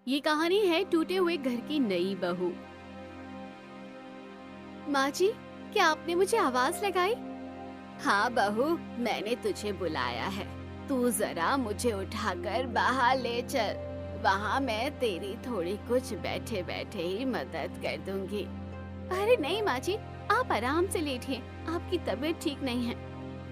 ये कहानी है टूटे हुए घर की नई बहू। माँ जी, क्या आपने मुझे आवाज लगाई? हाँ बहू, मैंने तुझे बुलाया है। तू जरा मुझे उठाकर बाहर ले चल। वहाँ मैं तेरी थोड़ी कुछ बैठे बैठे ही मदद कर दूंगी। अरे नहीं माँ जी, आप आराम से लेटिए, आपकी तबीयत ठीक नहीं है।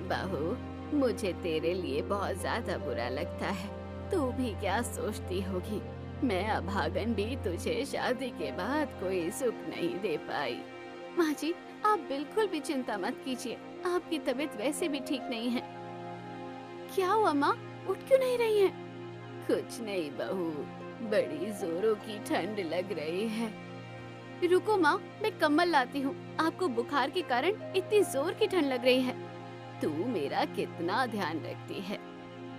बहू, मुझे तेरे लिए बहुत ज्यादा बुरा लगता है। तू भी क्या सोचती होगी, मैं अभागन भी तुझे शादी के बाद कोई सुख नहीं दे पाई। माँ जी, आप बिल्कुल भी चिंता मत कीजिए, आपकी तबीयत वैसे भी ठीक नहीं है। क्या हुआ माँ, उठ क्यों नहीं रही हैं? कुछ नहीं बहू, बड़ी जोरों की ठंड लग रही है। रुको माँ, मैं कम्बल लाती हूँ। आपको बुखार के कारण इतनी जोर की ठंड लग रही है। तू मेरा कितना ध्यान रखती है।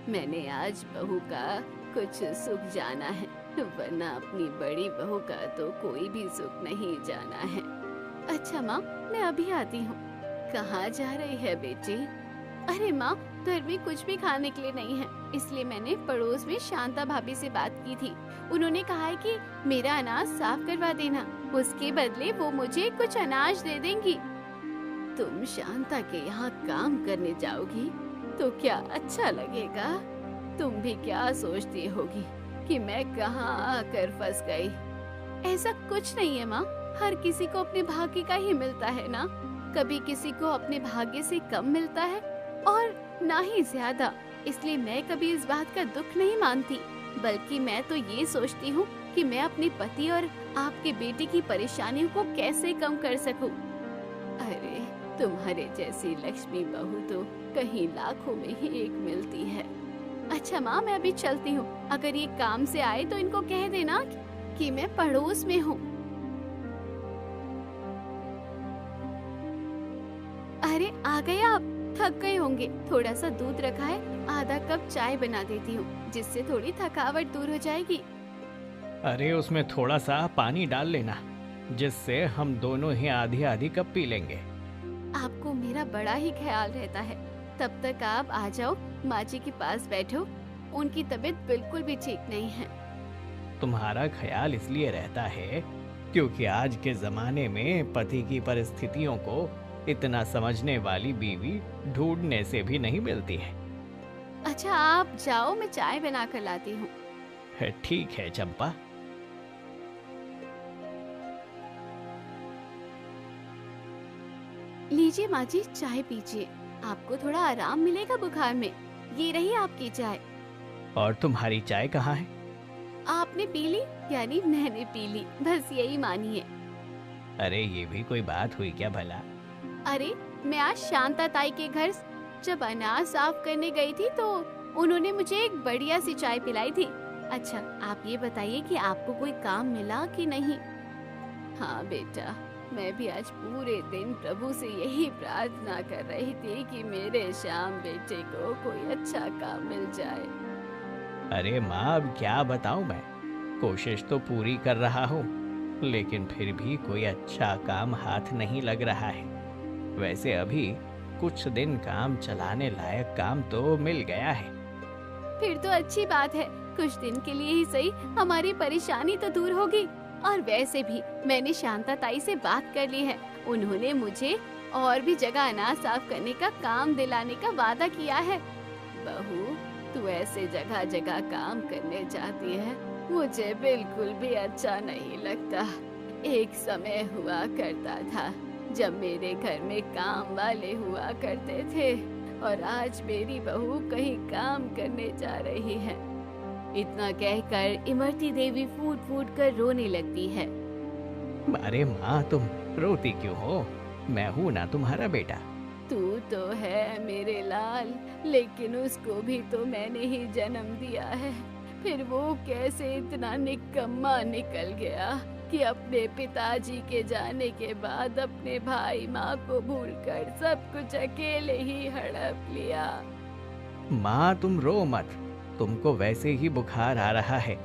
मैंने आज बहू का कुछ सुख जाना है, वरना अपनी बड़ी बहू का तो कोई भी सुख नहीं जाना है। अच्छा माँ, मैं अभी आती हूँ। कहाँ जा रही है बेटी? अरे माँ, घर में कुछ भी खाने के लिए नहीं है, इसलिए मैंने पड़ोस में शांता भाभी से बात की थी। उन्होंने कहा है कि मेरा अनाज साफ करवा देना, उसके बदले वो मुझे कुछ अनाज दे देंगी। तुम शांता के यहाँ काम करने जाओगी तो क्या अच्छा लगेगा? तुम भी क्या सोचती होगी कि मैं कहाँ आकर फंस गई? ऐसा कुछ नहीं है माँ, हर किसी को अपने भाग्य का ही मिलता है ना। कभी किसी को अपने भाग्य से कम मिलता है और ना ही ज्यादा। इसलिए मैं कभी इस बात का दुख नहीं मानती, बल्कि मैं तो ये सोचती हूँ कि मैं अपने पति और आपके बेटे की परेशानियों को कैसे कम कर सकूं। अरे, तुम्हारे जैसी लक्ष्मी बहू तो कहीं लाखों में ही एक मिलती है। अच्छा माँ, मैं अभी चलती हूँ। अगर ये काम से आए तो इनको कह देना कि मैं पड़ोस में हूँ। अरे आ गए आप, थक गए होंगे। थोड़ा सा दूध रखा है, आधा कप चाय बना देती हूँ, जिससे थोड़ी थकावट दूर हो जाएगी। अरे उसमें थोड़ा सा पानी डाल लेना, जिससे हम दोनों ही आधी आधी कप पी लेंगे। आपको मेरा बड़ा ही ख्याल रहता है। तब तक आप आ जाओ, माँ जी के पास बैठो। उनकी तबीयत बिल्कुल भी ठीक नहीं है। तुम्हारा ख्याल इसलिए रहता है क्योंकि आज के जमाने में पति की परिस्थितियों को इतना समझने वाली बीवी ढूंढने से भी नहीं मिलती है। अच्छा आप जाओ, मैं चाय बना कर लाती हूँ। ठीक है चंपा। लीजिए माँ जी, चाय पीजिए, आपको थोड़ा आराम मिलेगा बुखार में। ये रही आपकी चाय। और तुम्हारी चाय कहाँ है? आपने पी ली यानी मैंने पी ली, बस यही मानिए। अरे ये भी कोई बात हुई क्या भला? अरे, मैं आज शांता ताई के घर जब अनाज साफ करने गई थी तो उन्होंने मुझे एक बढ़िया सी चाय पिलाई थी। अच्छा, आप ये बताइए कि आपको कोई काम मिला कि नहीं? हाँ बेटा, मैं भी आज पूरे दिन प्रभु से यही प्रार्थना कर रही थी कि मेरे श्याम बेटे को कोई अच्छा काम मिल जाए। अरे माँ, अब क्या बताऊं मैं। कोशिश तो पूरी कर रहा हूँ, लेकिन फिर भी कोई अच्छा काम हाथ नहीं लग रहा है। वैसे अभी कुछ दिन काम चलाने लायक काम तो मिल गया है। फिर तो अच्छी बात है, कुछ दिन के लिए ही सही हमारी परेशानी तो दूर होगी। और वैसे भी मैंने शांता ताई से बात कर ली है, उन्होंने मुझे और भी जगह अनाज साफ करने का काम दिलाने का वादा किया है। बहू, तू ऐसे जगह जगह काम करने जाती है, मुझे बिल्कुल भी अच्छा नहीं लगता। एक समय हुआ करता था जब मेरे घर में काम वाले हुआ करते थे, और आज मेरी बहू कहीं काम करने जा रही है। इतना कहकर इमरती देवी फूट फूट कर रोने लगती है। अरे माँ, तुम रोती क्यों हो? मैं हूं ना तुम्हारा बेटा। तू तो है मेरे लाल, लेकिन उसको भी तो मैंने ही जन्म दिया है। फिर वो कैसे इतना निकम्मा निकल गया कि अपने पिताजी के जाने के बाद अपने भाई माँ को भूलकर सब कुछ अकेले ही हड़प लिया। माँ तुम रो मत, तुमको वैसे ही बुखार आ रहा है,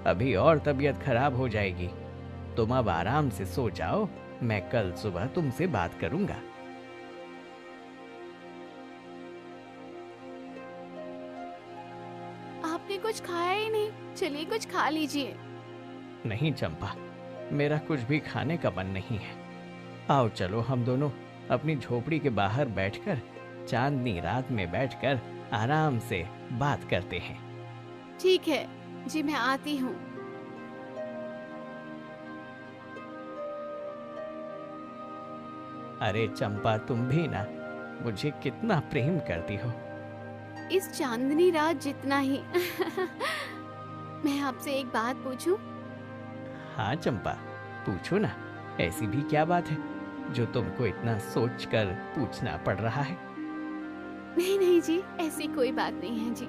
अभी और तबीयत खराब हो जाएगी। तुम अब आराम से सो जाओ, मैं कल सुबह तुमसे बात करूंगा। आपने कुछ खाया ही नहीं, चलिए कुछ खा लीजिए। नहीं चंपा, मेरा कुछ भी खाने का मन नहीं है। आओ चलो हम दोनों अपनी झोपड़ी के बाहर बैठकर चांदनी रात में बैठकर आराम से बात करते हैं। ठीक है जी, मैं आती हूँ। अरे चंपा, तुम भी ना मुझे कितना प्रेम करती हो। इस चांदनी रात जितना ही। मैं आपसे एक बात पूछूं? हाँ चंपा, पूछो ना। ऐसी भी क्या बात है जो तुमको इतना सोचकर पूछना पड़ रहा है? नहीं नहीं जी, ऐसी कोई बात नहीं है जी।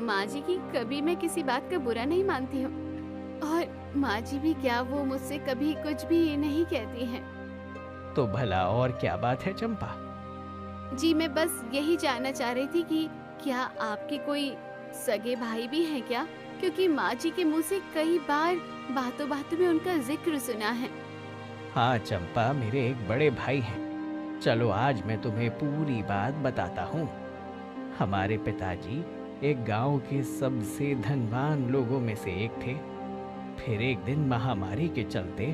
माँ जी की कभी मैं किसी बात का बुरा नहीं मानती हूँ, और माँ जी भी क्या, वो मुझसे कभी कुछ भी नहीं कहती हैं। तो भला और क्या बात है चंपा? जी मैं बस यही जानना चाह रही थी कि क्या आपके कोई सगे भाई भी हैं क्या? क्योंकि माँ जी के मुंह से कई बार बातों बातों में उनका जिक्र सुना है। हाँ चंपा, मेरे एक बड़े भाई हैं। चलो आज मैं तुम्हें पूरी बात बताता हूँ। हमारे पिताजी एक गांव के सबसे धनवान लोगों में से एक थे। फिर एक दिन महामारी के चलते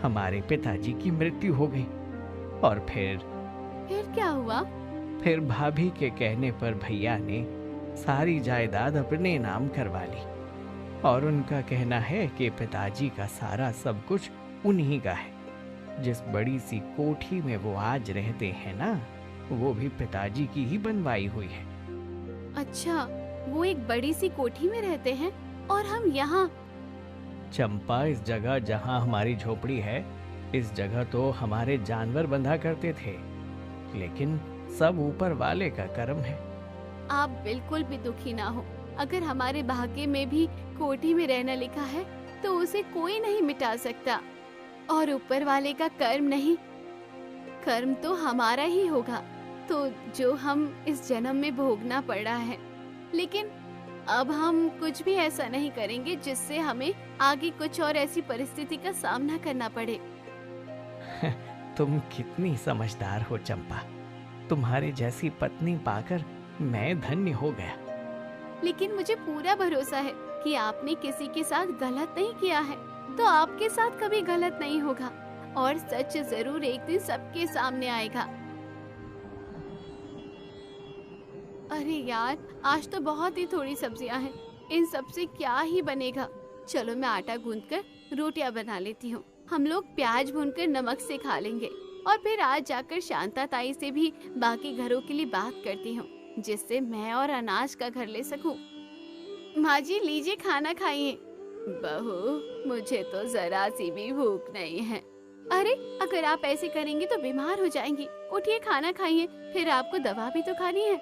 हमारे पिताजी की मृत्यु हो गई। और फिर क्या हुआ? फिर भाभी के कहने पर भैया ने सारी जायदाद अपने नाम करवा ली। और उनका कहना है कि पिताजी का सारा सब कुछ उन्हीं का है। जिस बड़ी सी कोठी में वो आज रहते हैं ना, वो भी पिताजी की ही बनवाई हुई है। अच्छा, वो एक बड़ी सी कोठी में रहते हैं और हम यहाँ? चंपा, इस जगह जहाँ हमारी झोपड़ी है, इस जगह तो हमारे जानवर बंधा करते थे, लेकिन सब ऊपर वाले का कर्म है। आप बिल्कुल भी दुखी ना हो। अगर हमारे भाग्य में भी कोठी में रहना लिखा है तो उसे कोई नहीं मिटा सकता। और ऊपर वाले का कर्म नहीं, कर्म तो हमारा ही होगा, तो जो हम इस जन्म में भोगना पड़ रहा है। लेकिन अब हम कुछ भी ऐसा नहीं करेंगे जिससे हमें आगे कुछ और ऐसी परिस्थिति का सामना करना पड़े। तुम कितनी समझदार हो चंपा। तुम्हारे जैसी पत्नी पाकर मैं धन्य हो गया। लेकिन मुझे पूरा भरोसा है कि आपने किसी के साथ गलत नहीं किया है, तो आपके साथ कभी गलत नहीं होगा और सच जरूर एक दिन सबके सामने आएगा। अरे यार, आज तो बहुत ही थोड़ी सब्जियां हैं, इन सब से क्या ही बनेगा। चलो मैं आटा गूंथकर रोटियां बना लेती हूँ। हम लोग प्याज भूनकर नमक से खा लेंगे और फिर आज जाकर शांता ताई से भी बाकी घरों के लिए बात करती हूँ, जिससे मैं और अनाज का घर ले सकूं। माँ जी लीजिए, खाना खाइए। बहू, मुझे तो जरा सी भी भूख नहीं है। अरे अगर आप ऐसे करेंगी तो बीमार हो जाएंगी। उठिए, खाना खाइए, फिर आपको दवा भी तो खानी है।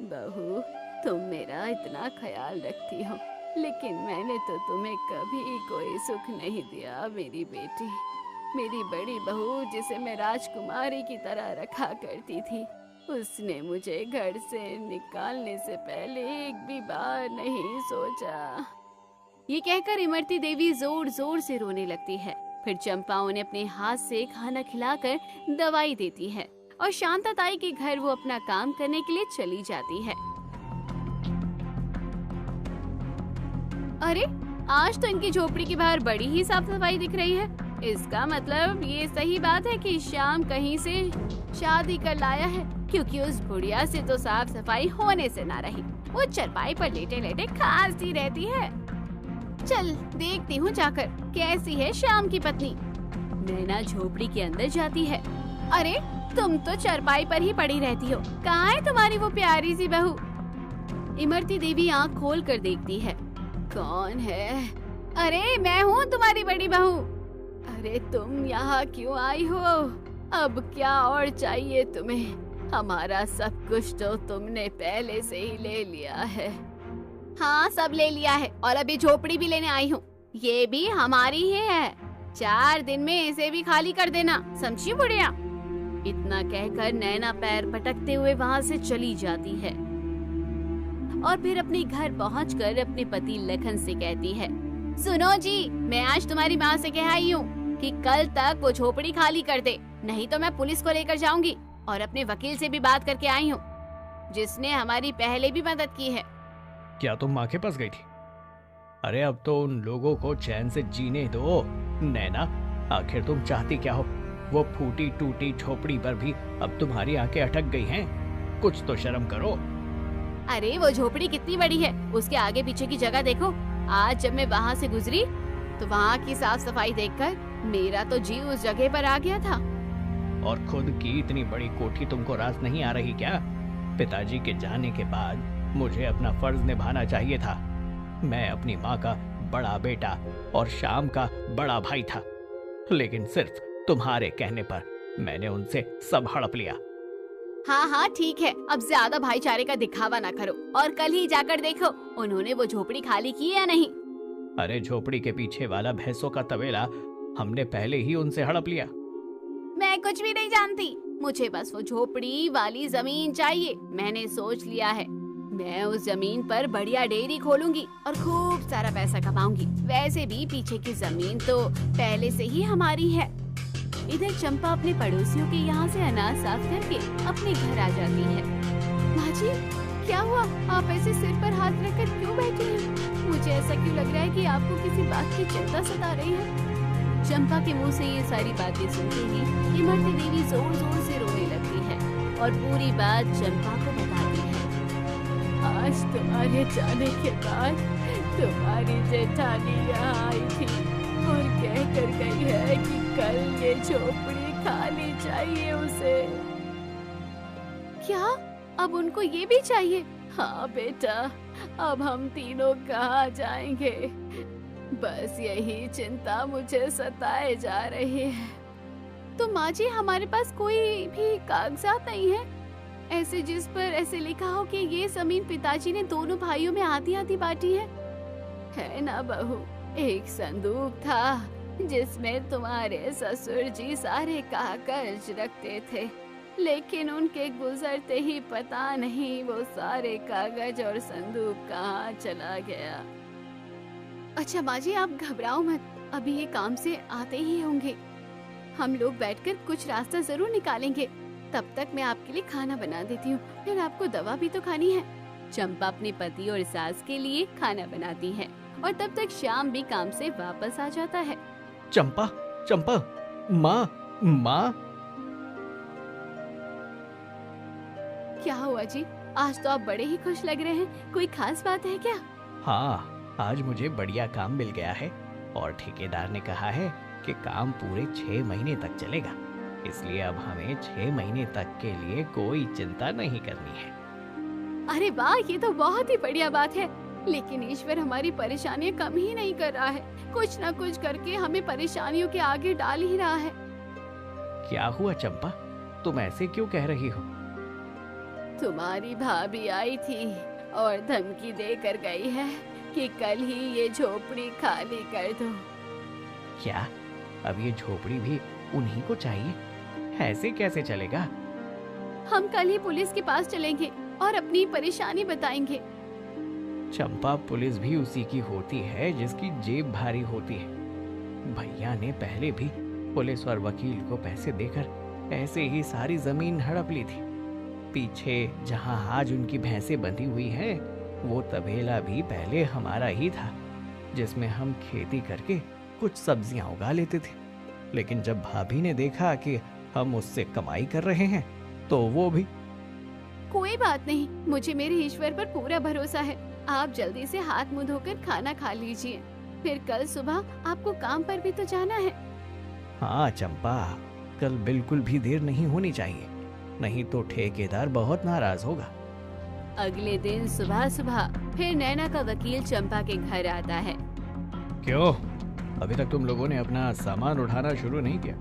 बहू, तुम मेरा इतना ख्याल रखती हो, लेकिन मैंने तो तुम्हें कभी कोई सुख नहीं दिया मेरी बेटी। मेरी बड़ी बहू, जिसे मैं राजकुमारी की तरह रखा करती थी, उसने मुझे घर से निकालने से पहले एक भी बार नहीं सोचा। ये कहकर इमरती देवी जोर जोर से रोने लगती है। फिर चंपा उन्हें अपने हाथ से खाना खिलाकर दवाई देती है और शांता ताई के घर वो अपना काम करने के लिए चली जाती है। अरे आज तो इनकी झोपड़ी के बाहर बड़ी ही साफ सफाई दिख रही है। इसका मतलब ये सही बात है कि श्याम कहीं से शादी कर लाया है, क्योंकि उस बुढ़िया से तो साफ सफाई होने से ना रही। वो चरपाई पर लेटे लेटे खांसती रहती है। चल देखती हूँ जाकर कैसी है श्याम की पत्नी। नैना झोपड़ी के अंदर जाती है। अरे तुम तो चरपाई पर ही पड़ी रहती हो, कहाँ है तुम्हारी वो प्यारी सी बहू? इमरती देवी आँख खोल कर देखती है। कौन है? अरे मैं हूँ तुम्हारी बड़ी बहू। अरे तुम यहाँ क्यों आई हो? अब क्या और चाहिए तुम्हें? हमारा सब कुछ तो तुमने पहले से ही ले लिया है। हाँ, सब ले लिया है और अभी झोपड़ी भी लेने आई हूँ। ये भी हमारी ही है। 4 दिन में इसे भी खाली कर देना, समझी बुढ़िया? इतना कहकर नैना पैर पटकते हुए वहाँ से चली जाती है और फिर अपने घर पहुंचकर अपने पति लखन से कहती है, सुनो जी, मैं आज तुम्हारी माँ से कह आई हूँ कि कल तक वो झोपड़ी खाली कर दे, नहीं तो मैं पुलिस को लेकर जाऊंगी। और अपने वकील से भी बात करके आई हूँ, जिसने हमारी पहले भी मदद की है। क्या तुम माँ के पास गई थी? अरे अब तो उन लोगों को चैन से जीने दो। नैना, आखिर तुम चाहती क्या हो? वो फूटी टूटी झोपड़ी पर भी अब तुम्हारी आंखें अटक गई हैं। कुछ तो शर्म करो। अरे वो झोपड़ी कितनी बड़ी है, उसके आगे पीछे की जगह देखो। आज जब मैं वहाँ से गुजरी तो वहाँ की साफ सफाई देखकर मेरा तो जी उस जगह पर आ गया था। और खुद की इतनी बड़ी कोठी तुमको रास नहीं आ रही क्या? पिताजी के जाने के बाद मुझे अपना फर्ज निभाना चाहिए था। मैं अपनी माँ का बड़ा बेटा और शाम का बड़ा भाई था, लेकिन सिर्फ तुम्हारे कहने पर मैंने उनसे सब हड़प लिया। हाँ हाँ ठीक है, अब ज्यादा भाईचारे का दिखावा ना करो और कल ही जाकर देखो उन्होंने वो झोपड़ी खाली की या नहीं। अरे झोपड़ी के पीछे वाला भैंसों का तबेला हमने पहले ही उनसे हड़प लिया। मैं कुछ भी नहीं जानती, मुझे बस वो झोपड़ी वाली जमीन चाहिए। मैंने सोच लिया है, मैं उस जमीन पर बढ़िया डेयरी खोलूंगी और खूब सारा पैसा कमाऊंगी। वैसे भी पीछे की जमीन तो पहले से ही हमारी है। इधर चंपा अपने पड़ोसियों के यहाँ से अनाज साफ करके अपने घर आ जाती है। माँ जी, क्या हुआ? आप ऐसे सिर पर हाथ रखकर क्यों बैठी हैं? मुझे ऐसा क्यों लग रहा है कि आपको किसी बात की चिंता सता रही है। चंपा के मुंह से ये सारी बातें सुनते ही इमरती देवी जोर जोर से रोने लगती है और पूरी बात चंपा को बताती है। आज तुम्हारे जाने के बाद तुम्हारी जेठानी यहाँ आई थी और कह कर गई है कि कल ये झोपड़ी खाली चाहिए उसे। क्या अब उनको ये भी चाहिए? हाँ बेटा, अब हम तीनों कहाँ जाएंगे? बस यही चिंता मुझे सताए जा रही है। तो माँ जी, हमारे पास कोई भी कागजात नहीं है ऐसे जिस पर ऐसे लिखा हो कि ये जमीन पिताजी ने दोनों भाइयों में आधी आधी बांटी है ना बहू? एक संदूक था जिसमें तुम्हारे ससुर जी सारे कागज रखते थे, लेकिन उनके गुजरते ही पता नहीं वो सारे कागज और संदूक कहाँ चला गया। अच्छा माँ जी, आप घबराओ मत, अभी ये काम से आते ही होंगे। हम लोग बैठकर कुछ रास्ता जरूर निकालेंगे। तब तक मैं आपके लिए खाना बना देती हूँ, फिर आपको दवा भी तो खानी है। चंपा अपने पति और सास के लिए खाना बनाती है और तब तक श्याम भी काम से वापस आ जाता है। चंपा, चंपा, माँ, माँ। क्या हुआ जी? आज तो आप बड़े ही खुश लग रहे हैं, कोई खास बात है क्या? हाँ, आज मुझे बढ़िया काम मिल गया है और ठेकेदार ने कहा है कि काम पूरे 6 महीने तक चलेगा, इसलिए अब हमें 6 महीने तक के लिए कोई चिंता नहीं करनी है। अरे वाह, ये तो बहुत ही बढ़िया बात है। लेकिन ईश्वर हमारी परेशानियां कम ही नहीं कर रहा है, कुछ न कुछ करके हमें परेशानियों के आगे डाल ही रहा है। क्या हुआ चंपा, तुम ऐसे क्यों कह रही हो? तुम्हारी भाभी आई थी और धमकी दे कर गई है कि कल ही ये झोपड़ी खाली कर दो। क्या अब ये झोपड़ी भी उन्हीं को चाहिए? ऐसे कैसे चलेगा? हम कल ही पुलिस के पास चलेंगे और अपनी परेशानी बताएंगे। चंपा, पुलिस भी उसी की होती है जिसकी जेब भारी होती है। भैया ने पहले भी पुलिस और वकील को पैसे देकर ऐसे ही सारी जमीन हड़प ली थी। पीछे जहां आज उनकी भैंसें बंधी हुई हैं, वो तबेला भी पहले हमारा ही था, जिसमें हम खेती करके कुछ सब्जियां उगा लेते थे। लेकिन जब भाभी ने देखा कि हम उससे कमाई कर रहे हैं, तो वो भी। कोई बात नहीं, मुझे मेरे ईश्वर पर पूरा भरोसा है। आप जल्दी से हाथ मुंह धोकर खाना खा लीजिए, फिर कल सुबह आपको काम पर भी तो जाना है। हाँ चंपा, कल बिल्कुल भी देर नहीं होनी चाहिए, नहीं तो ठेकेदार बहुत नाराज होगा। अगले दिन सुबह सुबह फिर नैना का वकील चंपा के घर आता है। क्यों, अभी तक तुम लोगों ने अपना सामान उठाना शुरू नहीं किया?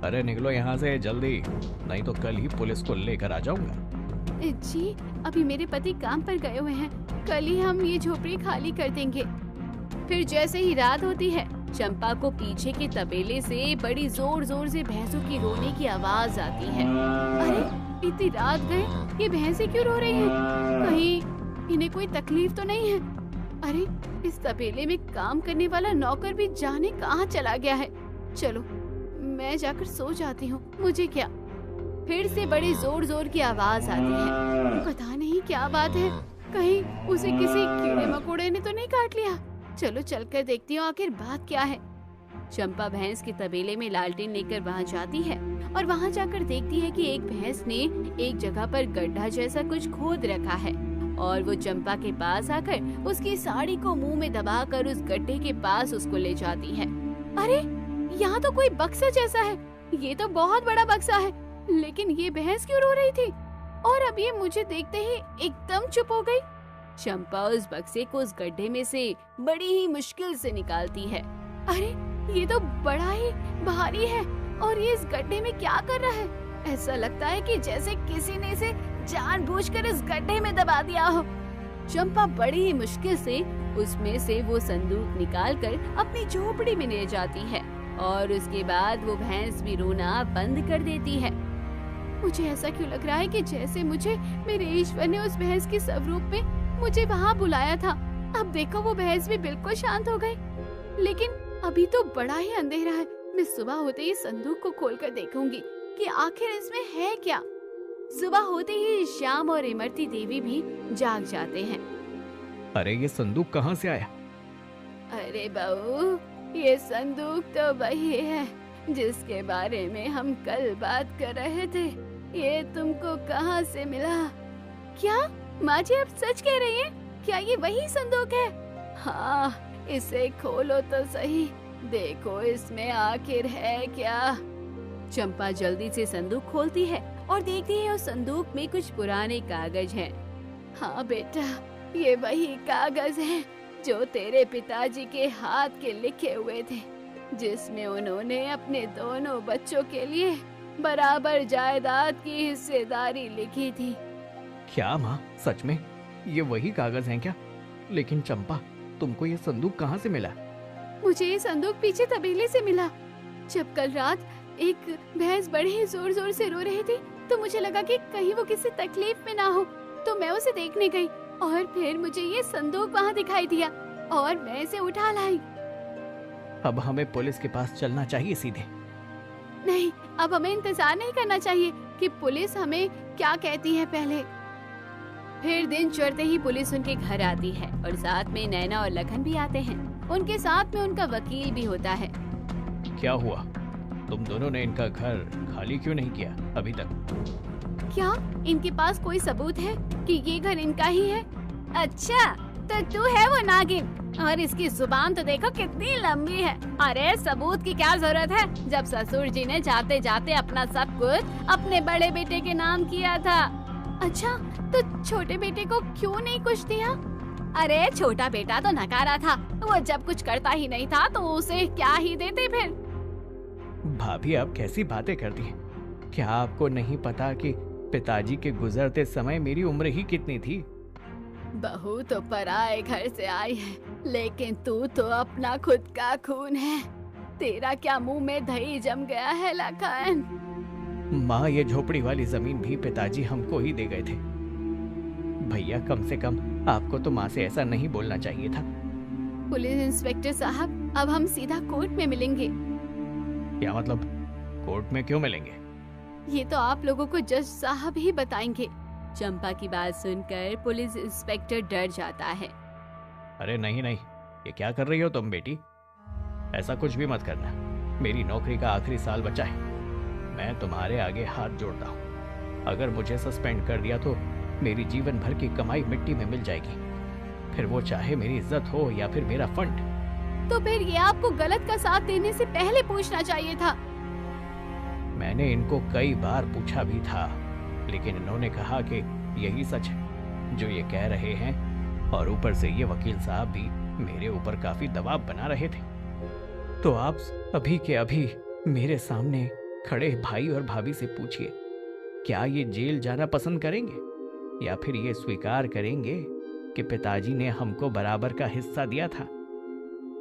अरे निकलो यहाँ से जल्दी, नहीं तो कल ही पुलिस को लेकर आ जाऊंगा। जी, अभी मेरे पति काम पर गए हुए हैं, कल ही हम ये झोपड़ी खाली कर देंगे। फिर जैसे ही रात होती है, चंपा को पीछे के तबेले से बड़ी जोर जोर से भैंसों की रोने की आवाज आती है। अरे इतनी रात गए, ये भैंसें क्यों रो रही हैं? कहीं इन्हें कोई तकलीफ तो नहीं है? अरे इस तबेले में काम करने वाला नौकर भी जाने कहाँ चला गया है। चलो मैं जाकर सो जाती हूँ, मुझे क्या। फिर से बड़ी जोर जोर की आवाज आती है। पता नहीं क्या बात है, कहीं उसे किसी कीड़े मकोड़े ने तो नहीं काट लिया। चलो चलकर देखती हूँ आखिर बात क्या है। चंपा भैंस के तबेले में लालटेन लेकर वहाँ जाती है और वहाँ जाकर देखती है कि एक भैंस ने एक जगह पर गड्ढा जैसा कुछ खोद रखा है और वो चंपा के पास आकर उसकी साड़ी को मुंह में दबाकर उस गड्ढे के पास उसको ले जाती है। अरे यहाँ तो कोई बक्सा जैसा है, ये तो बहुत बड़ा बक्सा है, लेकिन ये भैंस क्यों रो रही थी और अब ये मुझे देखते ही एकदम चुप हो गई। चंपा उस बक्से को उस गड्ढे में से बड़ी ही मुश्किल से निकालती है। अरे ये तो बड़ा ही भारी है और ये इस गड्ढे में क्या कर रहा है? ऐसा लगता है कि जैसे किसी ने इसे जानबूझकर इस गड्ढे में दबा दिया हो। चंपा बड़ी ही मुश्किल से उसमें से वो संदूक निकालकर अपनी झोपड़ी में ले जाती है और उसके बाद वो भैंस भी रोना बंद कर देती है। मुझे ऐसा क्यों लग रहा है कि जैसे मुझे मेरे ईश्वर ने उस भैंस के स्वरूप में मुझे वहाँ बुलाया था। अब देखो वो भैंस भी बिल्कुल शांत हो गई, लेकिन अभी तो बड़ा ही अंधेरा है। मैं सुबह होते ही संदूक को खोलकर देखूंगी कि आखिर इसमें है क्या। सुबह होते ही श्याम और इमरती देवी भी जाग जाते हैं। अरे ये संदूक कहाँ से आया? अरे बहू, ये संदूक तो वही है जिसके बारे में हम कल बात कर रहे थे। ये तुमको कहाँ से मिला? क्या माँ जी आप सच कह रही हैं? क्या ये वही संदूक है? हाँ, इसे खोलो तो सही, देखो इसमें आखिर है क्या। चंपा जल्दी से संदूक खोलती है और देखती है उस संदूक में कुछ पुराने कागज हैं। हाँ बेटा, ये वही कागज हैं जो तेरे पिताजी के हाथ के लिखे हुए थे, जिसमें उन्होंने अपने दोनों बच्चों के लिए बराबर जायदाद की हिस्सेदारी लिखी थी। क्या माँ, सच में ये वही कागज हैं क्या? लेकिन चंपा, तुमको ये संदूक कहाँ से मिला? मुझे ये संदूक पीछे तबेले से मिला। जब कल रात एक भैंस बड़े ही जोर जोर से रो रही थी तो मुझे लगा कि कहीं वो किसी तकलीफ में ना हो, तो मैं उसे देखने गई और फिर मुझे ये संदूक वहाँ दिखाई दिया और मैं इसे उठा लाई। अब हमें पुलिस के पास चलना चाहिए सीधे। नहीं, अब हमें इंतजार नहीं करना चाहिए कि पुलिस हमें क्या कहती है पहले। फिर दिन चढ़ते ही पुलिस उनके घर आती है और साथ में नैना और लखन भी आते हैं। उनके साथ में उनका वकील भी होता है। क्या हुआ? तुम दोनों ने इनका घर खाली क्यों नहीं किया अभी तक? क्या इनके पास कोई सबूत है कि ये घर इनका ही है? अच्छा, तो तू है वो नागिन, और इसकी जुबान तो देखो कितनी लंबी है। अरे सबूत की क्या जरूरत है, जब ससुर जी ने जाते जाते अपना सब कुछ अपने बड़े बेटे के नाम किया था। अच्छा, तो छोटे बेटे को क्यों नहीं कुछ दिया? अरे छोटा बेटा तो नकारा था, वो जब कुछ करता ही नहीं था तो उसे क्या ही देते फिर। भाभी, आप कैसी बातें करती हैं? क्या आपको नहीं पता कि पिताजी के गुजरते समय मेरी उम्र ही कितनी थी? बहू तो पराए घर से आई है, लेकिन तू तो अपना खुद का खून है। तेरा क्या मुंह में दही जम गया है लखन? माँ, ये झोपड़ी वाली जमीन भी पिताजी हमको ही दे गए थे। भैया, कम से कम आपको तो माँ से ऐसा नहीं बोलना चाहिए था। पुलिस इंस्पेक्टर साहब, अब हम सीधा कोर्ट में मिलेंगे। क्या मतलब? कोर्ट में क्यों मिलेंगे? ये तो आप लोगों को जज साहब ही बताएंगे। चंपा की बात सुनकर पुलिस इंस्पेक्टर डर जाता है। अरे नहीं नहीं, ये क्या कर रही हो तुम बेटी? ऐसा कुछ भी मत करना। मेरी नौकरी का आखिरी साल बचा है। मैं तुम्हारे आगे हाथ जोड़ता हूँ। अगर मुझे सस्पेंड कर दिया तो मेरी जीवन भर की कमाई मिट्टी में मिल जाएगी, फिर वो चाहे मेरी इज्जत हो या फिर मेरा फंड। तो फिर ये आपको गलत का साथ देने से पहले पूछना चाहिए था। मैंने इनको कई बार पूछा भी था, लेकिन इन्होंने कहा कि यही सच है जो ये कह रहे हैं, और ऊपर से ये वकील साहब भी मेरे ऊपर काफी दबाव बना रहे थे। तो आप अभी के अभी मेरे सामने खड़े भाई और भाभी से पूछिए, क्या ये जेल जाना पसंद करेंगे या फिर ये स्वीकार करेंगे कि पिताजी ने हमको बराबर का हिस्सा दिया था?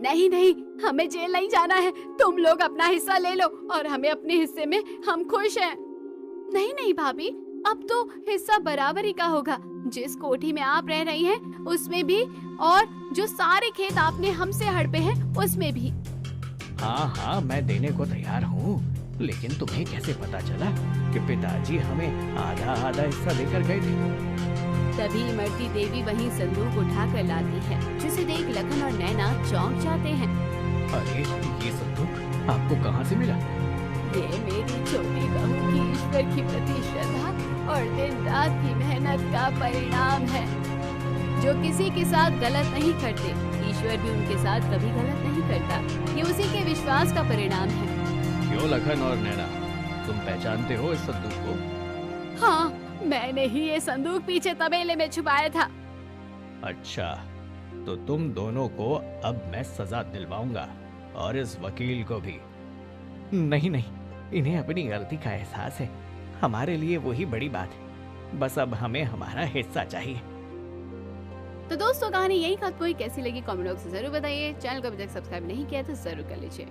नहीं नहीं, हमें जेल नहीं जाना है। तुम लोग अपना हिस्सा ले लो और हमें अपने हिस्से में हम खुश हैं। नहीं नहीं भाभी, अब तो हिस्सा बराबर ही का होगा। जिस कोठी में आप रह रही हैं उसमें भी, और जो सारे खेत आपने हमसे हड़पे हैं उसमें भी। हाँ हाँ, मैं देने को तैयार हूँ, लेकिन तुम्हें कैसे पता चला कि पिताजी हमें आधा आधा हिस्सा देकर गए थे? तभी इमरती देवी वहीं संदूक उठा कर लाती है, जिसे देख लखन और नैना चौंक जाते हैं। अरे ये संदूक आपको कहाँ से मिला? ये मेरी छोटी बहू की ईश्वर की प्रति श्रद्धा और दिन रात की मेहनत का परिणाम है। जो किसी के साथ गलत नहीं करते, ईश्वर भी उनके साथ कभी गलत नहीं करता। ये उसी के विश्वास का परिणाम है। क्यों लखन और नैना, तुम पहचानते हो इस संदूक को? हाँ, मैंने ही ये संदूक पीछे तबेले में छुपाया था। अच्छा, तो तुम दोनों को अब मैं सजा दिलवाऊंगा, और इस वकील को भी। नहीं नहीं, इन्हें अपनी गलती का एहसास है। हमारे लिए वही बड़ी बात है। बस अब हमें हमारा हिस्सा चाहिए। तो दोस्तों, कहानी यही खत्म हुई। कैसी लगी कमेंट बॉक्स में जरूर बताइए। चैनल को अभी तक सब्सक्राइब नहीं किया तो जरूर कर लीजिए।